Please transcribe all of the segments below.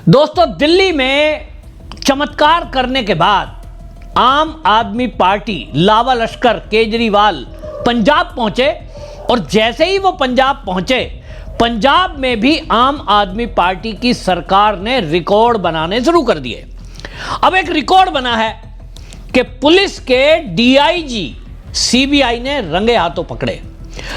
दोस्तों, दिल्ली में चमत्कार करने के बाद आम आदमी पार्टी लावा लश्कर केजरीवाल पंजाब पहुंचे और जैसे ही वो पंजाब पहुंचे, पंजाब में भी आम आदमी पार्टी की सरकार ने रिकॉर्ड बनाने शुरू कर दिए। अब एक रिकॉर्ड बना है कि पुलिस के डीआईजी सीबीआई ने रंगे हाथों पकड़े।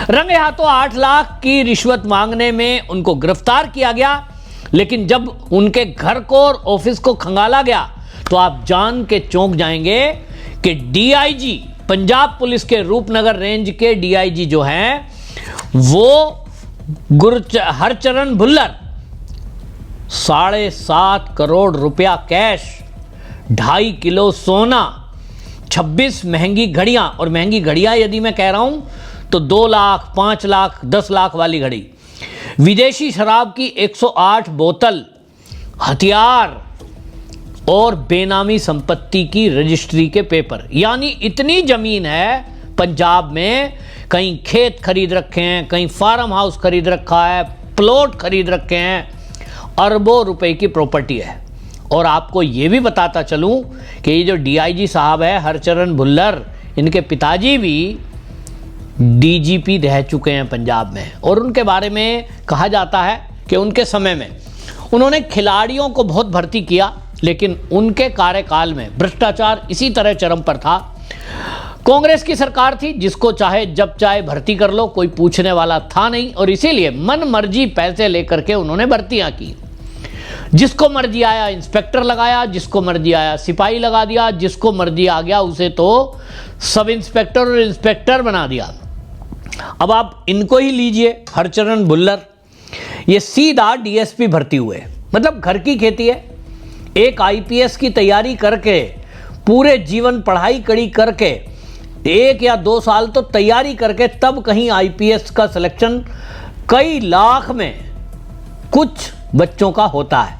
रंगे हाथों 8 लाख की रिश्वत मांगने में उनको गिरफ्तार किया गया, लेकिन जब उनके घर को और ऑफिस को खंगाला गया तो आप जान के चौंक जाएंगे कि डीआईजी पंजाब पुलिस के रूपनगर रेंज के डीआईजी जो हैं वो हरचरण भुल्लर 7.5 करोड़ रुपया कैश, 2.5 किलो सोना, 26 महंगी घड़ियां, और महंगी घड़ियां यदि मैं कह रहा हूं तो 2 लाख, 5 लाख, 10 लाख वाली घड़ी, विदेशी शराब की 108 बोतल, हथियार और बेनामी संपत्ति की रजिस्ट्री के पेपर। यानी इतनी जमीन है पंजाब में, कहीं खेत खरीद रखे हैं, कहीं फार्म हाउस खरीद रखा है, प्लॉट खरीद रखे हैं, अरबों रुपए की प्रॉपर्टी है। और आपको यह भी बताता चलूं कि ये जो डीआईजी साहब है हरचरण भुल्लर, इनके पिताजी भी डीजीपी रह चुके हैं पंजाब में, और उनके बारे में कहा जाता है कि उनके समय में उन्होंने खिलाड़ियों को बहुत भर्ती किया, लेकिन उनके कार्यकाल में भ्रष्टाचार इसी तरह चरम पर था। कांग्रेस की सरकार थी, जिसको चाहे जब चाहे भर्ती कर लो, कोई पूछने वाला था नहीं, और इसीलिए मन मर्जी पैसे लेकर के उन्होंने भर्तियां की। जिसको मर्जी आया इंस्पेक्टर लगाया, जिसको मर्जी आया सिपाही लगा दिया, जिसको मर्जी आ गया उसे तो सब इंस्पेक्टर और इंस्पेक्टर बना दिया। अब आप इनको ही लीजिए, हरचरण भुल्लर, ये सीधा डीएसपी भर्ती हुए। मतलब घर की खेती है, एक आईपीएस की तैयारी करके, पूरे जीवन पढ़ाई कड़ी करके, 1 या 2 साल तो तैयारी करके, तब कहीं आईपीएस का सिलेक्शन कई लाख में कुछ बच्चों का होता है।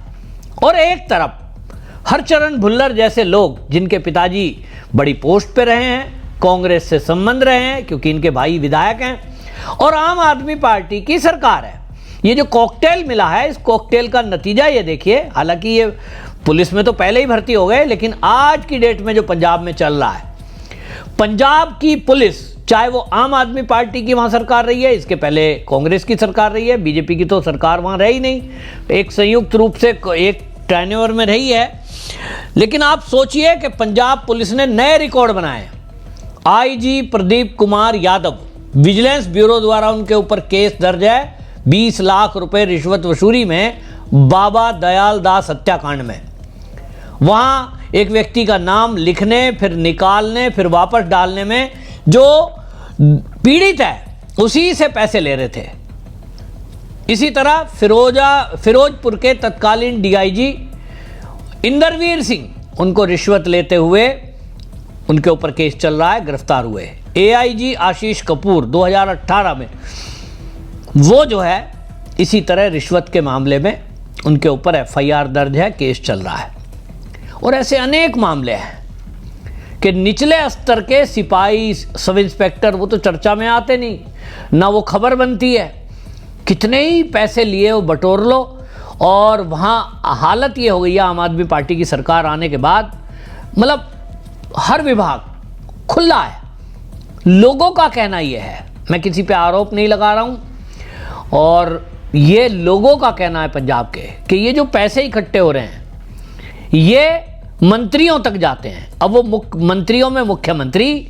और एक तरफ हरचरण भुल्लर जैसे लोग, जिनके पिताजी बड़ी पोस्ट पे रहे हैं, कांग्रेस से संबंध रहे हैं क्योंकि इनके भाई विधायक हैं, और आम आदमी पार्टी की सरकार है। ये जो कॉकटेल मिला है, इस कॉकटेल का नतीजा ये देखिए। हालांकि ये पुलिस में तो पहले ही भर्ती हो गए, लेकिन आज की डेट में जो पंजाब में चल रहा है, पंजाब की पुलिस, चाहे वो आम आदमी पार्टी की वहां सरकार रही है, इसके पहले कांग्रेस की सरकार रही है, बीजेपी की तो सरकार वहां रही नहीं, एक संयुक्त रूप से एक टेन्योर में रही है। लेकिन आप सोचिए कि पंजाब पुलिस ने नए रिकॉर्ड बनाए। IG Pradeep Kumar Yadav, vigilance bureau द्वारा उनके ऊपर केस दर्ज है 20 लाख रुपए रिश्वत वसूली में, बाबा दयाल दास हत्याकांड में। वहां एक व्यक्ति का नाम लिखने, फिर निकालने, फिर वापस डालने में जो पीड़ित है उसी से पैसे ले रहे थे। इसी तरह फिरोजपुर के तत्कालीन डीआईजी इंदरवीर सिंह, उनको रिश्वत लेते हुए उनके ऊपर केस चल रहा है, गिरफ्तार हुए। एआईजी आशीष कपूर 2018 में, वो जो है इसी तरह रिश्वत के मामले में उनके ऊपर एफआईआर दर्ज है, केस चल रहा है। और ऐसे अनेक मामले हैं कि निचले स्तर के सिपाही, सब इंस्पेक्टर, वो तो चर्चा में आते नहीं, ना वो खबर बनती है। कितने ही पैसे लिए वो बटोर लो, और वहाँ हालत ये हो गई है आम आदमी पार्टी की सरकार आने के बाद, मतलब हर विभाग खुला है। लोगों का कहना यह है, मैं किसी पे आरोप नहीं लगा रहा हूँ, और ये लोगों का कहना है पंजाब के, कि ये जो पैसे इकट्ठे हो रहे हैं ये मंत्रियों तक जाते हैं। अब वो मंत्रियों में मुख्यमंत्री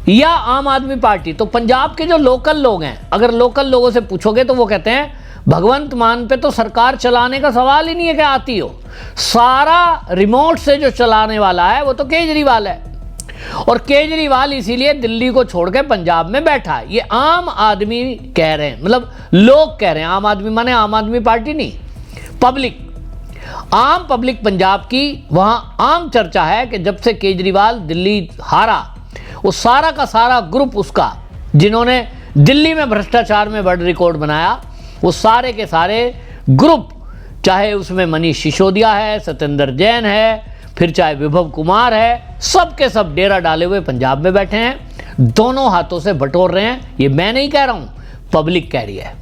या आम आदमी पार्टी, तो पंजाब के जो लोकल लोग हैं, अगर लोकल लोगों से पूछोगे तो वो कहते हैं भगवंत मान पे तो सरकार चलाने का सवाल ही नहीं है कि आती हो, सारा रिमोट से जो चलाने वाला है वो तो केजरीवाल है, और केजरीवाल इसीलिए दिल्ली को छोड़ के पंजाब में बैठा है। ये आम आदमी कह रहे हैं, मतलब लोग कह रहे हैं। आम आदमी माने आम आदमी पार्टी नहीं, पब्लिक, आम पब्लिक पंजाब की। वहां आम चर्चा है कि जब से केजरीवाल दिल्ली हारा, वो सारा का सारा ग्रुप उसका, जिन्होंने दिल्ली में भ्रष्टाचार में वर्ल्ड रिकॉर्ड बनाया, वो सारे के सारे ग्रुप, चाहे उसमें मनीष सिसोदिया है, सत्येंद्र जैन है, फिर चाहे विभव कुमार है, सब के सब डेरा डाले हुए पंजाब में बैठे हैं, दोनों हाथों से बटोर रहे हैं। ये मैं नहीं कह रहा हूं, पब्लिक कह रही है।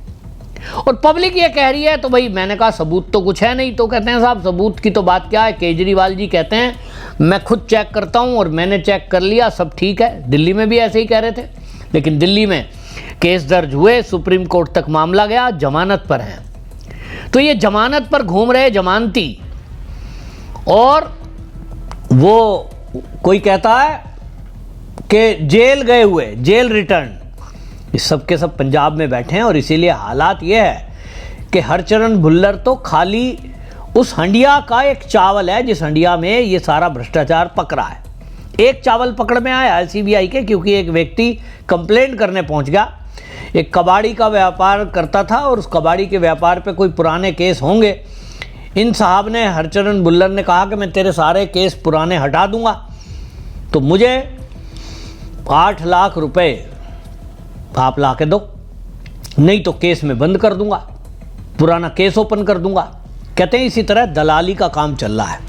और पब्लिक ये कह रही है, तो भाई मैंने कहा सबूत तो कुछ है नहीं। तो कहते हैं साहब सबूत की तो बात क्या है, केजरीवाल जी कहते हैं मैं खुद चेक करता हूं और मैंने चेक कर लिया, सब ठीक है। दिल्ली में भी ऐसे ही कह रहे थे, लेकिन दिल्ली में केस दर्ज हुए, सुप्रीम कोर्ट तक मामला गया, जमानत पर हैं। तो ये जमानत पर घूम रहे जमानती, और वो कोई कहता है कि जेल गए हुए, जेल रिटर्न, इस सब के सब पंजाब में बैठे हैं। और इसीलिए हालात ये है कि हरचरण भुल्लर तो खाली उस हंडिया का एक चावल है जिस हंडिया में ये सारा भ्रष्टाचार पक रहा है। एक चावल पकड़ में आया है सीबीआई के, क्योंकि एक व्यक्ति कंप्लेंट करने पहुंच गया। एक कबाड़ी का व्यापार करता था और उस कबाड़ी के व्यापार पे कोई पुराने केस होंगे। इन साहब ने, हरचरण भुल्लर ने कहा कि मैं तेरे सारे केस पुराने हटा दूंगा, तो मुझे 8 लाख रुपए आप ला के दो, नहीं तो केस में बंद कर दूंगा, पुराना केस ओपन कर दूंगा। कहते हैं इसी तरह दलाली का काम चल रहा है।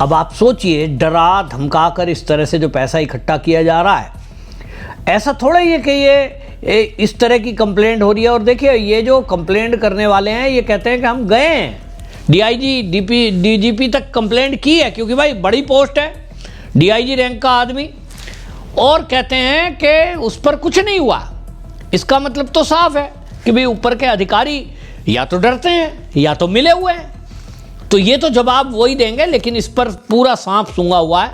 अब आप सोचिए, डरा धमका कर इस तरह से जो पैसा इकट्ठा किया जा रहा है, ऐसा थोड़ा ही है कि ये इस तरह की कंप्लेंट हो रही है। और देखिए, ये जो कंप्लेंट करने वाले हैं ये कहते हैं कि हम गए हैं, डीआईजी डीजीपी तक कंप्लेंट की है, क्योंकि भाई बड़ी पोस्ट है, डीआईजी रैंक का आदमी, और कहते हैं कि उस पर कुछ नहीं हुआ। इसका मतलब तो साफ है कि भाई ऊपर के अधिकारी या तो डरते हैं या तो मिले हुए हैं। तो ये तो जवाब वही देंगे, लेकिन इस पर पूरा सांप सूंघा हुआ है।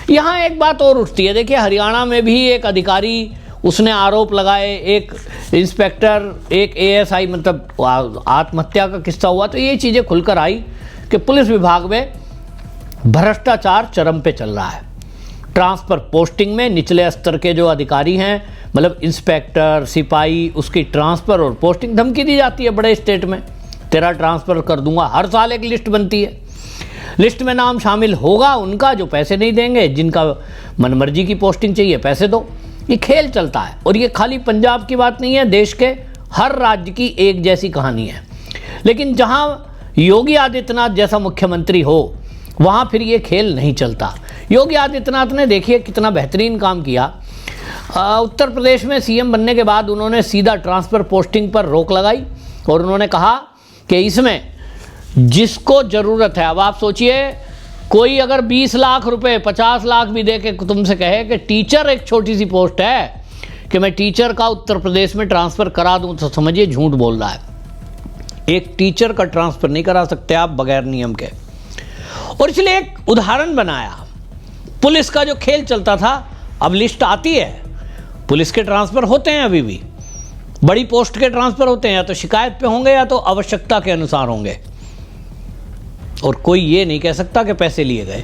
यहाँ एक बात और उठती है, देखिए हरियाणा में भी एक अधिकारी, उसने आरोप लगाए, एक इंस्पेक्टर, एक एएसआई, मतलब आत्महत्या का किस्सा हुआ। तो ये चीज़ें खुलकर आई कि पुलिस विभाग में भ्रष्टाचार चरम पे चल रहा है। ट्रांसफ़र पोस्टिंग में निचले स्तर के जो अधिकारी हैं, मतलब इंस्पेक्टर, सिपाही, उसकी ट्रांसफ़र और पोस्टिंग धमकी दी जाती है बड़े स्टेट में, तेरा ट्रांसफ़र कर दूंगा। हर साल एक लिस्ट बनती है, लिस्ट में नाम शामिल होगा उनका जो पैसे नहीं देंगे, जिनका मनमर्जी की पोस्टिंग चाहिए पैसे दो। ये खेल चलता है। और ये खाली पंजाब की बात नहीं है, देश के हर राज्य की एक जैसी कहानी है। लेकिन जहाँ योगी आदित्यनाथ जैसा मुख्यमंत्री हो, वहाँ फिर ये खेल नहीं चलता। योगी आदित्यनाथ ने देखिए कितना बेहतरीन काम किया। उत्तर प्रदेश में सीएम बनने के बाद उन्होंने सीधा ट्रांसफ़र पोस्टिंग पर रोक लगाई और उन्होंने कहा कि इसमें जिसको ज़रूरत है, अब आप सोचिए, कोई अगर 20 लाख रुपए, 50 लाख भी दे के तुमसे कहे कि टीचर एक छोटी सी पोस्ट है कि मैं टीचर का उत्तर प्रदेश में ट्रांसफ़र करा दूं, तो समझिए झूठ बोल रहा है। एक टीचर का ट्रांसफ़र नहीं करा सकते आप बगैर नियम के। और इसलिए एक उदाहरण बनाया। पुलिस का जो खेल चलता था, अब लिस्ट आती है, पुलिस के ट्रांसफ़र होते हैं, अभी भी बड़ी पोस्ट के ट्रांसफ़र होते हैं, या तो शिकायत पे होंगे या तो आवश्यकता के अनुसार होंगे, और कोई ये नहीं कह सकता कि पैसे लिए गए।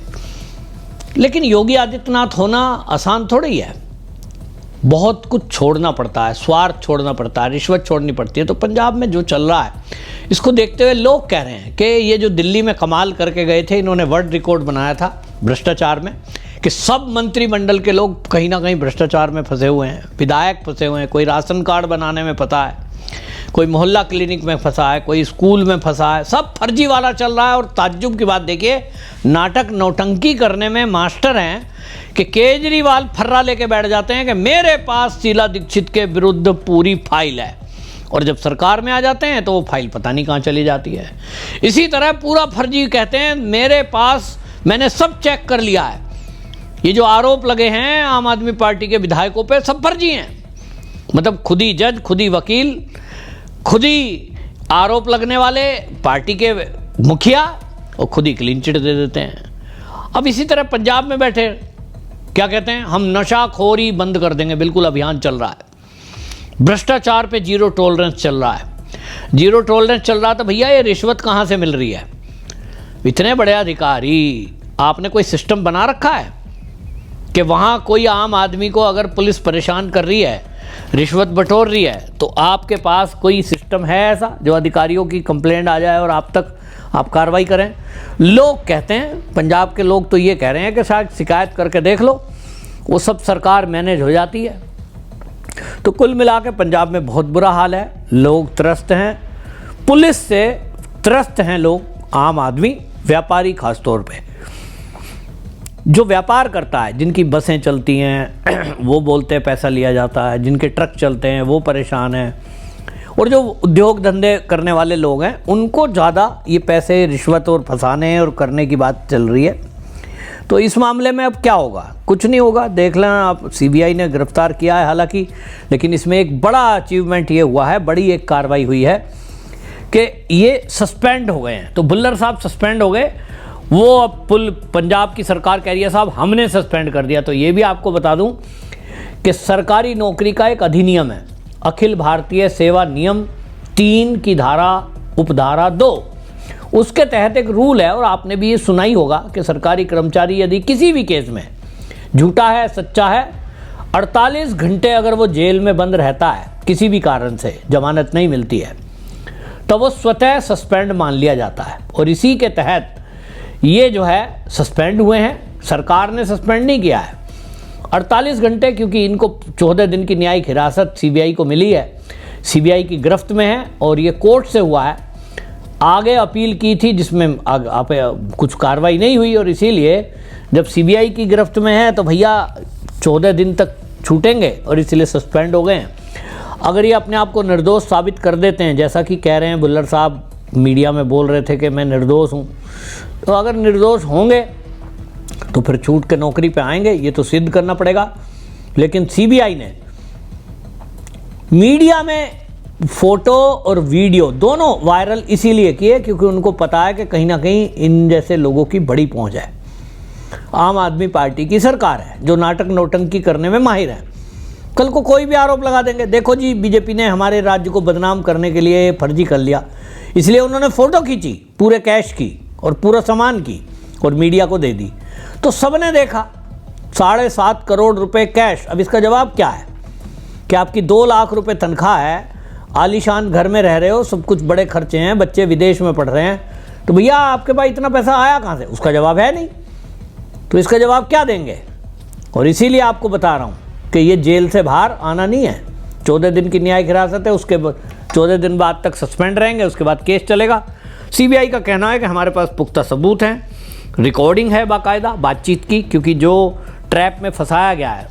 लेकिन योगी आदित्यनाथ होना आसान थोड़ी है, बहुत कुछ छोड़ना पड़ता है, स्वार्थ छोड़ना पड़ता है, रिश्वत छोड़नी पड़ती है। तो पंजाब में जो चल रहा है, इसको देखते हुए लोग कह रहे हैं कि ये जो दिल्ली में कमाल करके गए थे, इन्होंने वर्ल्ड रिकॉर्ड बनाया था भ्रष्टाचार में, कि सब मंत्रिमंडल के लोग कहीं ना कहीं भ्रष्टाचार में फंसे हुए हैं, विधायक फंसे हुए हैं, कोई राशन कार्ड बनाने में फंसा है, कोई मोहल्ला क्लिनिक में फंसा है, कोई स्कूल में फंसा है, सब फर्जी वाला चल रहा है। और ताज्जुब की बात देखिए, नाटक नौटंकी करने में मास्टर हैं कि केजरीवाल फर्रा लेके बैठ जाते हैं कि मेरे पास शीला दीक्षित के विरुद्ध पूरी फाइल है, और जब सरकार में आ जाते हैं तो वो फाइल पता नहीं कहाँ चली जाती है। इसी तरह पूरा फर्जी कहते हैं मेरे पास, मैंने सब चेक कर लिया है। ये जो आरोप लगे हैं आम आदमी पार्टी के विधायकों पे, सब फर्जी हैं। मतलब खुद ही जज, खुद ही वकील, खुद ही आरोप लगने वाले पार्टी के मुखिया, और खुद ही क्लीन चिट दे देते हैं। अब इसी तरह पंजाब में बैठे क्या कहते हैं, हम नशाखोरी बंद कर देंगे, बिल्कुल अभियान चल रहा है। भ्रष्टाचार पे जीरो टॉलरेंस चल रहा है। जीरो टॉलरेंस चल रहा था भैया, ये रिश्वत कहाँ से मिल रही है? इतने बड़े अधिकारी, आपने कोई सिस्टम बना रखा है कि वहाँ कोई आम आदमी को अगर पुलिस परेशान कर रही है, रिश्वत बटोर रही है, तो आपके पास कोई सिस्टम है ऐसा जो अधिकारियों की कंप्लेंट आ जाए और आप तक आप कार्रवाई करें? लोग कहते हैं, पंजाब के लोग तो ये कह रहे हैं कि शायद शिकायत करके देख लो, वो सब सरकार मैनेज हो जाती है। तो कुल मिला के पंजाब में बहुत बुरा हाल है, लोग त्रस्त हैं, पुलिस से त्रस्त हैं लोग, आम आदमी, व्यापारी खास तौर पे। जो व्यापार करता है, जिनकी बसें चलती हैं वो बोलते हैं पैसा लिया जाता है, जिनके ट्रक चलते हैं वो परेशान हैं, और जो उद्योग धंधे करने वाले लोग हैं उनको ज़्यादा ये पैसे रिश्वत और फंसाने और करने की बात चल रही है। तो इस मामले में अब क्या होगा? कुछ नहीं होगा, देख लें आप। सीबीआई ने गिरफ्तार किया है हालांकि, लेकिन इसमें एक बड़ा अचीवमेंट ये हुआ है, बड़ी एक कार्रवाई हुई है कि ये सस्पेंड हो गए हैं। तो भुल्लर साहब सस्पेंड हो गए, वो अब पंजाब की सरकार कह रही है साहब हमने सस्पेंड कर दिया। तो ये भी आपको बता दूं कि सरकारी नौकरी का एक अधिनियम है, अखिल भारतीय सेवा नियम 3 की धारा उपधारा 2, उसके तहत एक रूल है, और आपने भी ये सुना ही होगा कि सरकारी कर्मचारी यदि किसी भी केस में झूठा है सच्चा है, 48 घंटे अगर वो जेल में बंद रहता है किसी भी कारण से, जमानत नहीं मिलती है, तो वो स्वतः सस्पेंड मान लिया जाता है। और इसी के तहत ये जो है सस्पेंड हुए हैं, सरकार ने सस्पेंड नहीं किया है। 48 घंटे, क्योंकि इनको 14 दिन की न्यायिक हिरासत सीबीआई को मिली है, सीबीआई की गिरफ्त में है और ये कोर्ट से हुआ है। आगे अपील की थी जिसमें कुछ कार्रवाई नहीं हुई, और इसीलिए जब सीबीआई की गिरफ्त में है तो भैया 14 दिन तक छूटेंगे, और इसलिए सस्पेंड हो गए हैं। अगर ये अपने आप को निर्दोष साबित कर देते हैं, जैसा कि कह रहे हैं भुल्लर साहब, मीडिया में बोल रहे थे कि मैं निर्दोष हूँ, तो अगर निर्दोष होंगे तो फिर छूट के नौकरी पे आएंगे, ये तो सिद्ध करना पड़ेगा। लेकिन सीबीआई ने मीडिया में फोटो और वीडियो दोनों वायरल इसीलिए किए क्योंकि उनको पता है कि कहीं ना कहीं इन जैसे लोगों की बड़ी पहुंच है। आम आदमी पार्टी की सरकार है जो नाटक नौटंकी करने में माहिर है। कल को कोई भी आरोप लगा देंगे, देखो जी बीजेपी ने हमारे राज्य को बदनाम करने के लिए फर्जी कर लिया, इसलिए उन्होंने फ़ोटो खींची पूरे कैश की और पूरा सामान की और मीडिया को दे दी, तो सबने देखा 7.5 करोड़ रुपए कैश। अब इसका जवाब क्या है कि आपकी 2 लाख रुपए तनख्वाह है, आलीशान घर में रह रहे हो, सब कुछ बड़े खर्चे हैं, बच्चे विदेश में पढ़ रहे हैं, तो भैया आपके पास इतना पैसा आया कहाँ से? उसका जवाब है नहीं, तो इसका जवाब क्या देंगे? और इसीलिए आपको बता रहा हूँ कि ये जेल से बाहर आना नहीं है। 14 दिन की न्यायिक हिरासत है, उसके 14 दिन बाद तक सस्पेंड रहेंगे, उसके बाद केस चलेगा। सीबीआई का कहना है कि हमारे पास पुख्ता सबूत हैं, रिकॉर्डिंग है बाकायदा बातचीत की, क्योंकि जो ट्रैप में फंसाया गया है,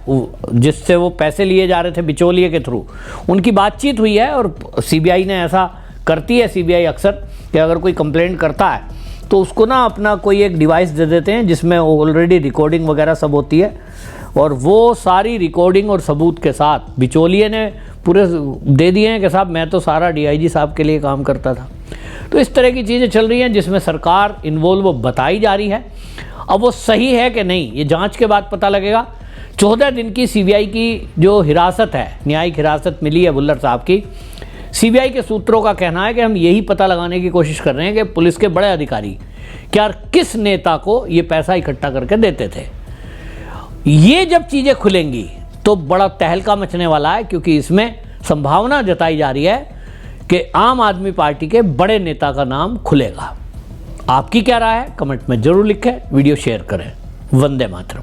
जिससे वो पैसे लिए जा रहे थे बिचौलिए के थ्रू, उनकी बातचीत हुई है। और सीबीआई ने ऐसा करती है, सीबीआई अक्सर, कि अगर कोई कंप्लेंट करता है तो उसको ना अपना कोई एक डिवाइस दे देते हैं जिसमें ऑलरेडी रिकॉर्डिंग वगैरह सब होती है, और वो सारी रिकॉर्डिंग और सबूत के साथ बिचौलिए ने पूरे दे दिए हैं कि साहब मैं तो सारा डीआईजी साहब के लिए काम करता था। तो इस तरह की चीज़ें चल रही हैं जिसमें सरकार इन्वॉल्व बताई जा रही है। अब वो सही है कि नहीं ये जांच के बाद पता लगेगा। 14 दिन की सीबीआई की जो हिरासत है, न्यायिक हिरासत मिली है भुल्लर साहब की, सीबीआई के सूत्रों का कहना है कि हम यही पता लगाने की कोशिश कर रहे हैं कि पुलिस के बड़े अधिकारी क्या किस नेता को ये पैसा इकट्ठा करके देते थे। ये जब चीज़ें खुलेंगी तो बड़ा तहलका मचने वाला है, क्योंकि इसमें संभावना जताई जा रही है कि आम आदमी पार्टी के बड़े नेता का नाम खुलेगा। आपकी क्या राय है? कमेंट में जरूर लिखें, वीडियो शेयर करें। वंदे मातरम।